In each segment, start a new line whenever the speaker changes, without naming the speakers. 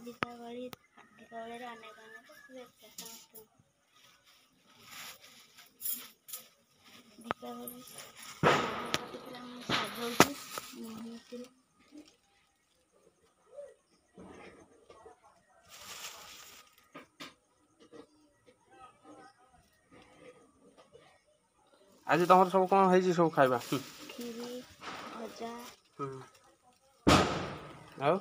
दीपावली दीपावली अनेक अनेक शुभेच्छा समस्त दीपावली सजाऊँ
आज तुम सब कौन है सब खाइबा
खीरी भजा
आओ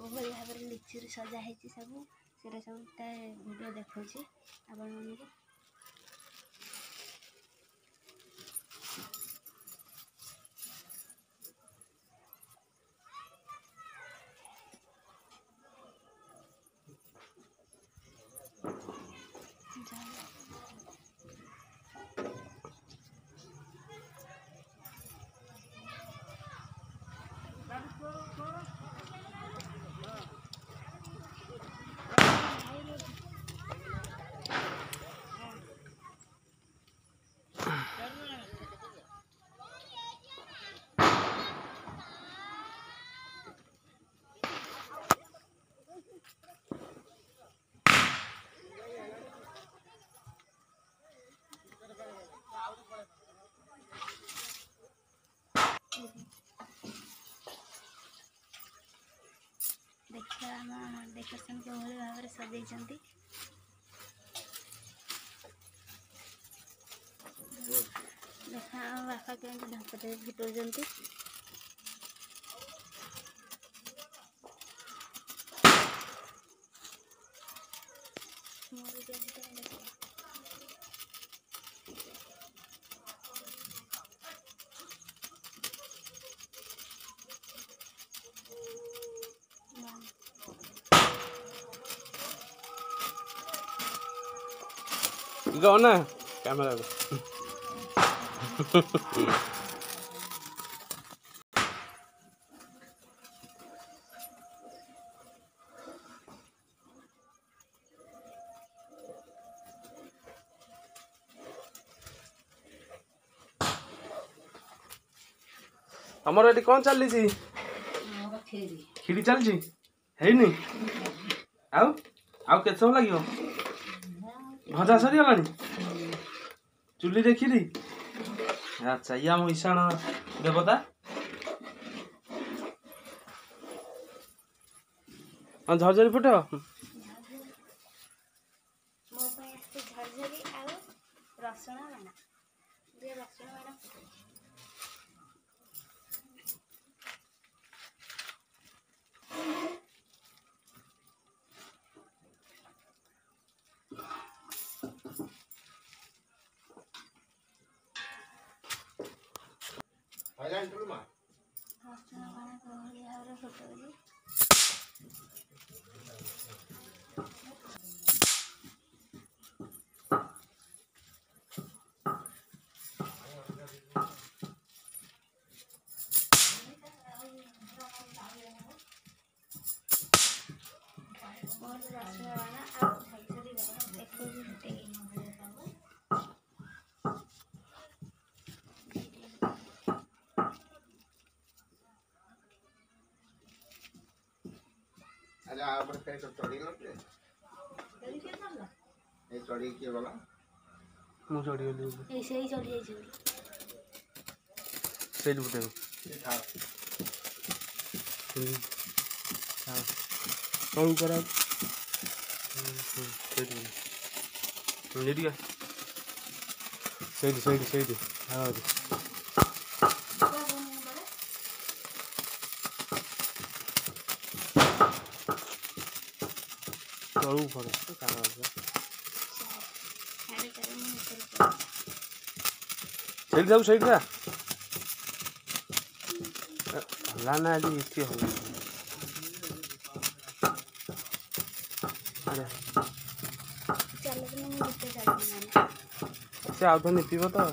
भाई भाव में लिचु सजा है सब से सब वीडियो देखा आपण देखा आम डेकोरेशन के भाई भाव में सजाई देखा बापा केमती ढांचाटे फिटाउंट
गो ना कैमरा तमर ये कौन चली खीरी चलची है आउ आउ के सब लगे भजा सरी गलानी चुली रे खीरी अच्छा या मो ईशान देवता हाँ झरझरी फुट
झरझरी आउ रसुण बाण रसुण बाण
चढ़ी किए गला मु चढ़ी गली
ऐसे ही चढ़ी जाई
सेल बुटे हां कौन करा सेल रेडी सेल हां चलू पड़े सेल जाऊ साइड रा लाना आज इतनी होला अरे से आउ तो नीतिब तो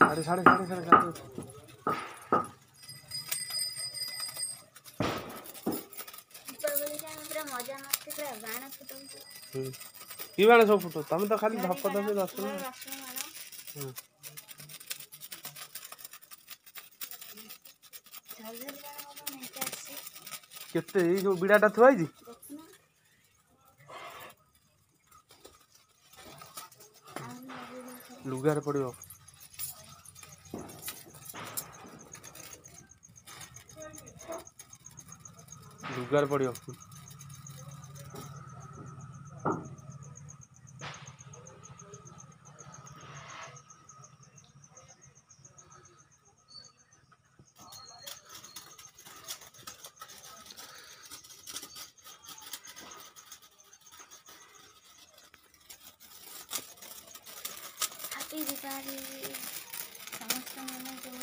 अरे साढ़े
मजा मस्ती बाण फुटाऊ
କି ବାଣ ସବୁ ଫୁଟୁ ତମେ ତ ଖାଲି ଧପ ଧପ ରସୁଣ।
ରସୁଣ ବାଣ ଝରଝରି ବାଣ ମଧ୍ୟ ନେଇକି ଆସିଛି।
କେତେ ଏଇ ଯୋଉ ବିଡ଼ାଟା ଥୁଆ ହେଇଛି
ଦେଖୁନ ଆଉ ଲଗେଇ ଦେଇଛି।
ଲୁଗାରେ ପଡ଼ିବ। ଲୁଗାରେ ପଡ଼ିବ।
ହାପି ଦୀପାବଳି ସମସ୍ତ ମନକୁ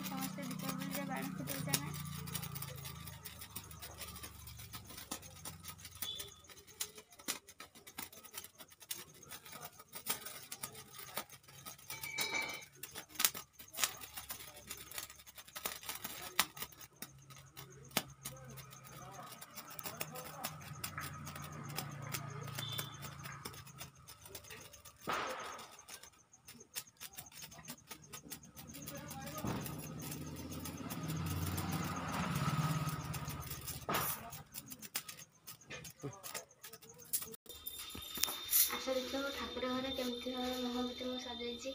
ସମସ୍ତେ ଦୀପାବଳିରେ ବାଣ ଫୁଟେଇଛ ନା? ଆସ ଦେଖିବ ଠାକୁର ଘରେ କେମିତି ମହମବତୀ ମୁଁ ସଜେଇଛି।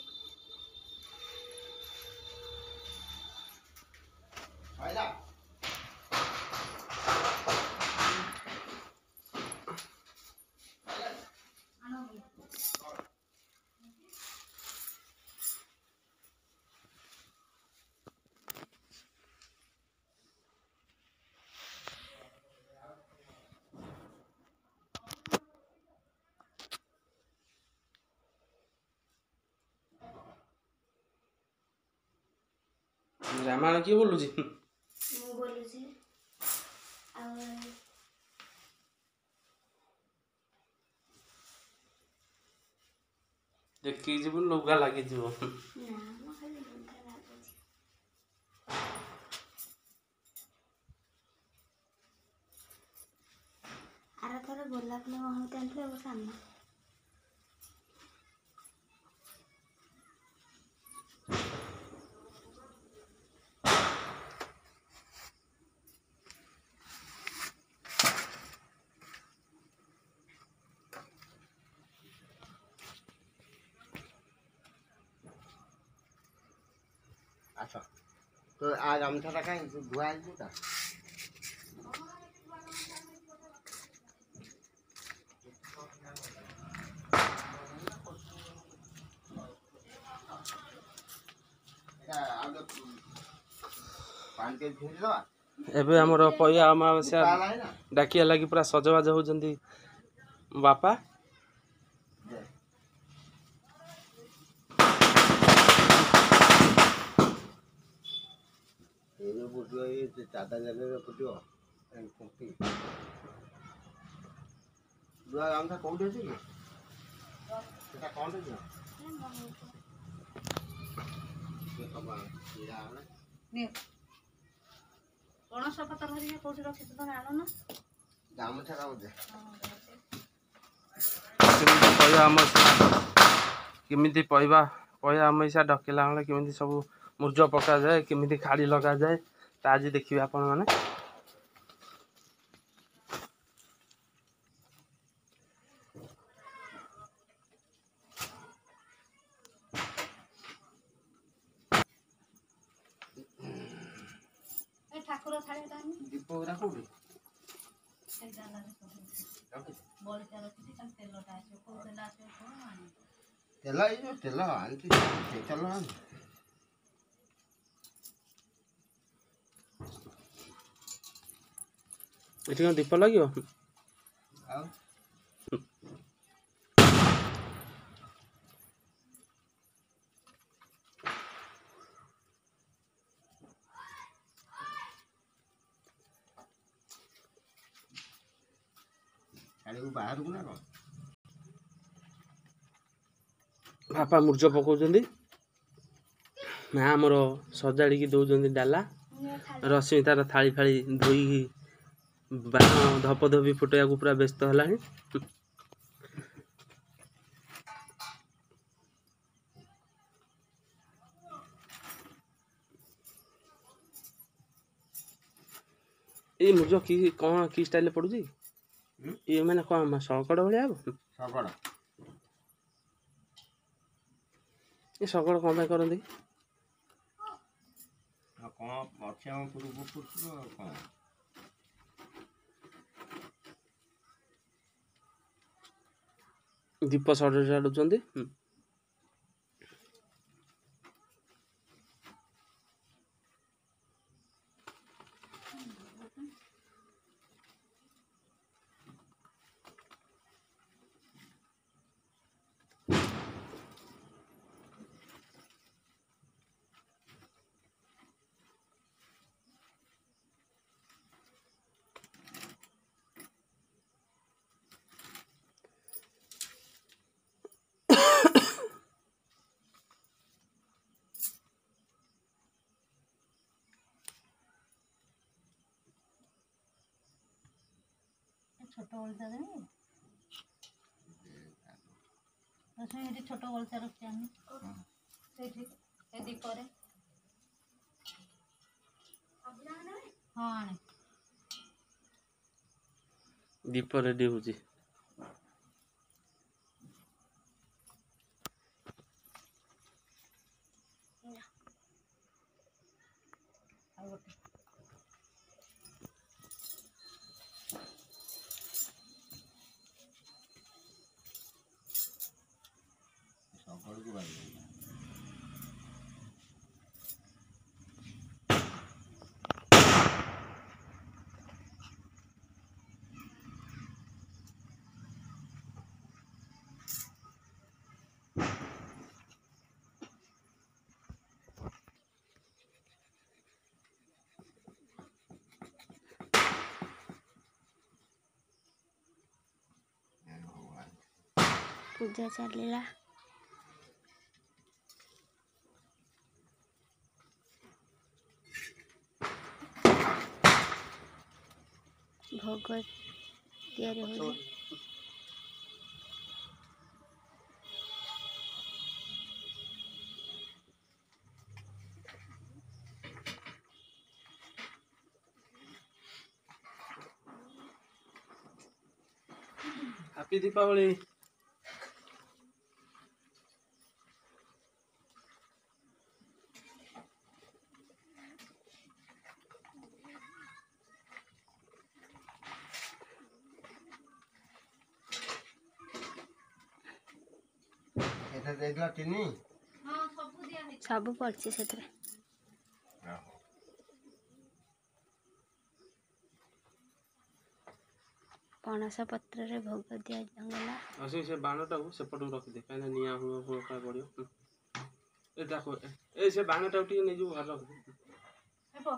ରାମାୟଣ କିଏ ବୋଲୁଛି?
ମୁଁ ବୋଲୁଛି। ଆଉ
ଦେଖିକି ଯିବୁ ଲୁଗା ଲାଗିଯିବ।
ନା ମୁଁ ଖାଲି ଲୁଗା ଲାଗୁଛି। ଆର ଥର ଗୋଲାପ ମହମବତୀ ଆଣିଥିଲେ ଏ ବର୍ଷ ଆଣିନ।
ଆସ ତ ଆ ଗାମୁଛାଟା କାହିଁ ଧୁଆ ହେଇଛି ତା ପାଣି ଟିକେ ଫେରିଦେବା।
ଏବେ ଆମର ପହିଆ ଅମାବାସ୍ୟା ଡାକିଆ ଲାଗି ପୁରା ସଜବାଜ ହଉଛନ୍ତି ବାପା।
ଏଇ ଯୋଉ ଫୁଟିବ ଏଇ ଚାଦା ଜାଗାରେ ଫୁଟିବ ଫୁଟି ନୂଆ ଗାମୁଛା କୋଉଠି ଅଛି କି ସେଟା କ'ଣ ଅଛି?
ପଣସ ପତ୍ର ଧରିକି କୋଉଠି ରଖିଛୁ ତମେ ଆଣୁନ।
ଗାମୁଛାଟା ବୋଧେ
ପହିଆ ଅମାବାସ୍ୟା କେମିତି ପହିଆ ଅମାବାସ୍ୟା ଡକେଇଲା ବେଳେ କେମିତି ସବୁ ମୁର୍ଜ ପକାଯାଏ, କେମିତି ଖାଡ଼ି ଲଗାଯାଏ ତା ଆଜି ଦେଖିବେ ଆପଣମାନେ।
ଠାକୁର ଥାଳି
ଦୀପ ଗୁରା କୋଉଠି? ତେଲ ଏଇ ଯୋଉ ତେଲ ଆଣିଛି ସେ ତେଲ ଆଣି
ଏଠି କ'ଣ ଦୀପ ଲାଗିବ?
ଆଉ ଛାଡ଼ିବୁ ବାହାରକୁ ନା କ'ଣ?
ବାପା ମୁର୍ଜ ପକାଉଛନ୍ତି, ମା ଆମର ସଜାଡ଼ିକି ଦଉଛନ୍ତି ଡାଲା। रश्मि तार थाली फाली धोई बाण धपधपी फुटेगा पूरा व्यस्त है। ये मुझ कि कौन कि स्टाइल पड़ुची ये मैंने कौन सकड़ भाया हम
ଶଗଡ଼
ये सकड़ कौन पे करती
ଆଉ କ'ଣ ଅଛି ଆମ ପୂର୍ବ ପୁରୁଷର ଆଉ କ'ଣ
दीप सड़ छाड़ुंट।
छोट गलता देनी रश्मि छोट गलता रखी दीपर हाँ
दीप रेडी हो
ଶଗଡ଼କୁ ବାନ୍ଧିଦେବି।
पूजा चलला भोग तैयारी हो
हैप्पी दीपावली।
ଏଟା ଦେଇଥିଲା ଚିନି
सब पड़े से पणस पत्र रे भोग दिया जंगला
असी से बाणटा को सेपट रखी दे काना निया हुआ का पड़ियो ए देखो ए से बाणटा टी नै जो घर रख दे
हेबो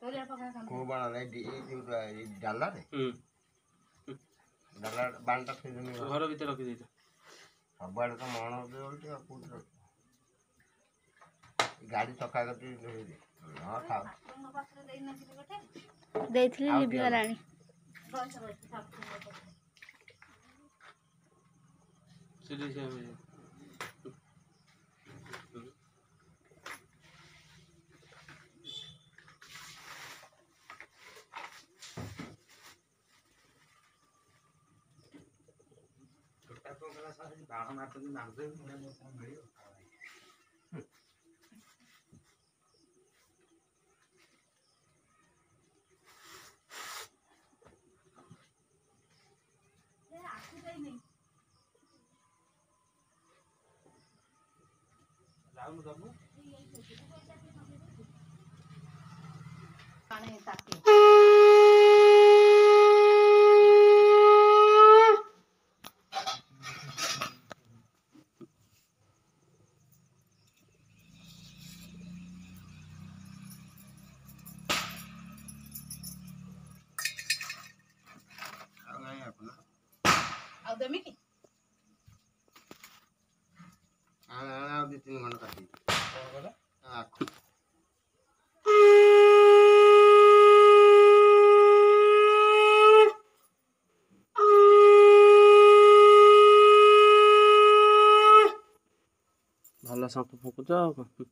तोरिया पका काम
କୋଉ ବାଣ ନାଇଁ ଏଇ ଯୋଉଟା ଏଇ ଡାଲାରେ ଡାଲା ବାଣଟା ଥୋଇଦେମି
घर भीतर रखी दे
ସବୁଆଡ଼େ ତ ମଣ ଦେଉଛି ଆଉ କୋଉଠି ରଖିବ ଗାଡ଼ି ଚକା କତି ଧୋଇଦେ ହଁ ଥାଉ
ଦେଇଥିଲି ଲିଭି ଗଲାଣି
सीधी से बाण मारते नाम मिलियो जाऊ दबु
पानी ताती ଆଉ ଦେମି କି
ଆଉ 2-3 ଘଣ୍ଟା କାଟି
କଣ କଲା
ଆଖୁ
ଶଙ୍ଖ ଫୁଙ୍କୁଛ ଆଉ କଣ।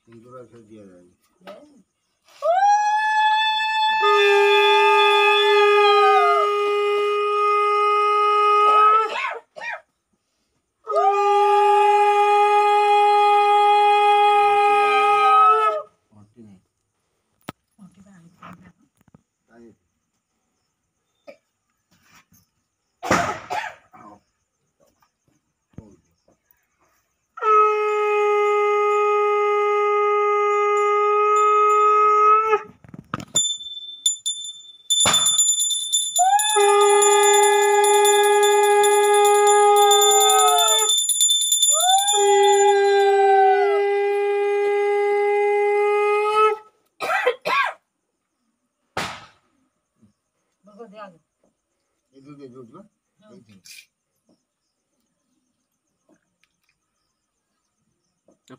ସିନ୍ଦୁର ଏଥିରେ ଦିଆଯାଏ।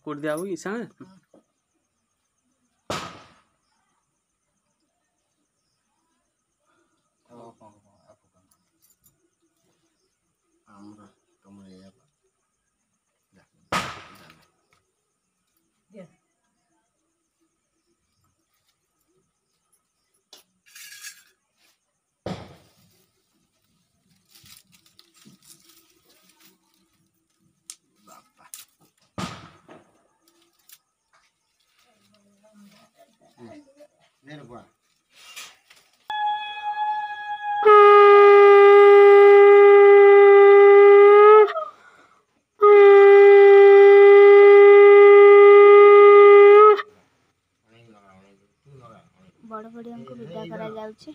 କୋଉଠି ଦିଆ ହବ ଇସାଣେ?
ଆମର ତମର ଏଇଆ Nerva.
ବଡ଼ ବଡ଼ିଆଙ୍କୁ ବିଦା କରାଯାଉଛି।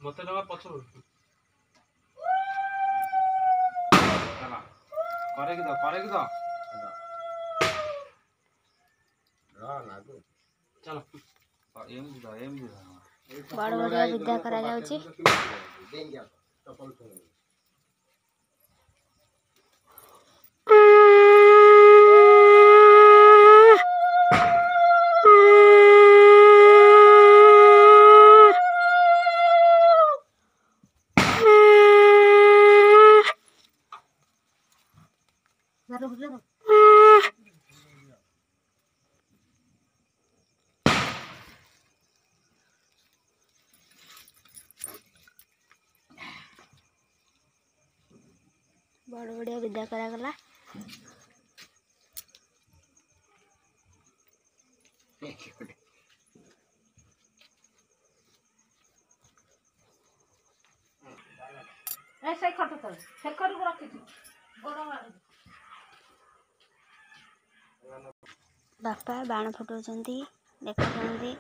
ମତେ ଜମା ପଛରୁ କରେଇକି ଦ ଚାଲ
ବଡ଼ ବଡ଼ିଆ ବିଦା କରାଯାଉଛି। ବଡ଼ ବଡ଼ିଆ ବିଦା କରାଗଲା। ବାପା ବାଣ ଫୁଟାଉଛନ୍ତି, ଦେଖୁଛନ୍ତି।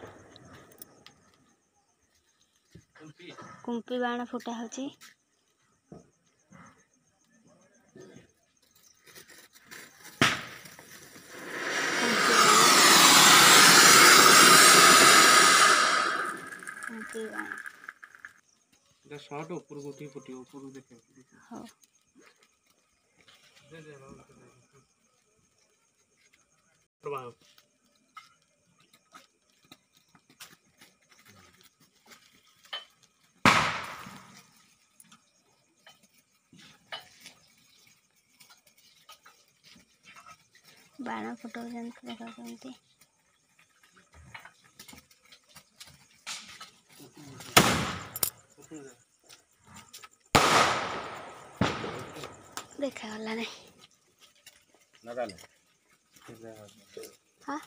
କୁମ୍ପି ବାଣ ଫୁଟା ହେଉଛି। କୁମ୍ପି ବାଣ
ଶର୍ଟ ଉପରକୁ ଉଠିକି ଫୁଟିବ, ଉପରକୁ ଦେଖ।
ହଉ। ବାଣ ଫୁଟାଉଛନ୍ତି, ଦେଖାଉଛନ୍ତି। ଦେଖାଗଲା ନାହିଁ। ହଁ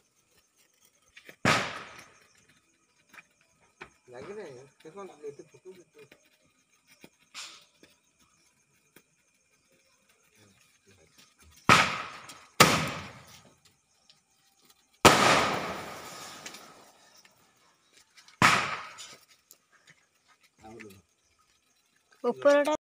ଉପରଟା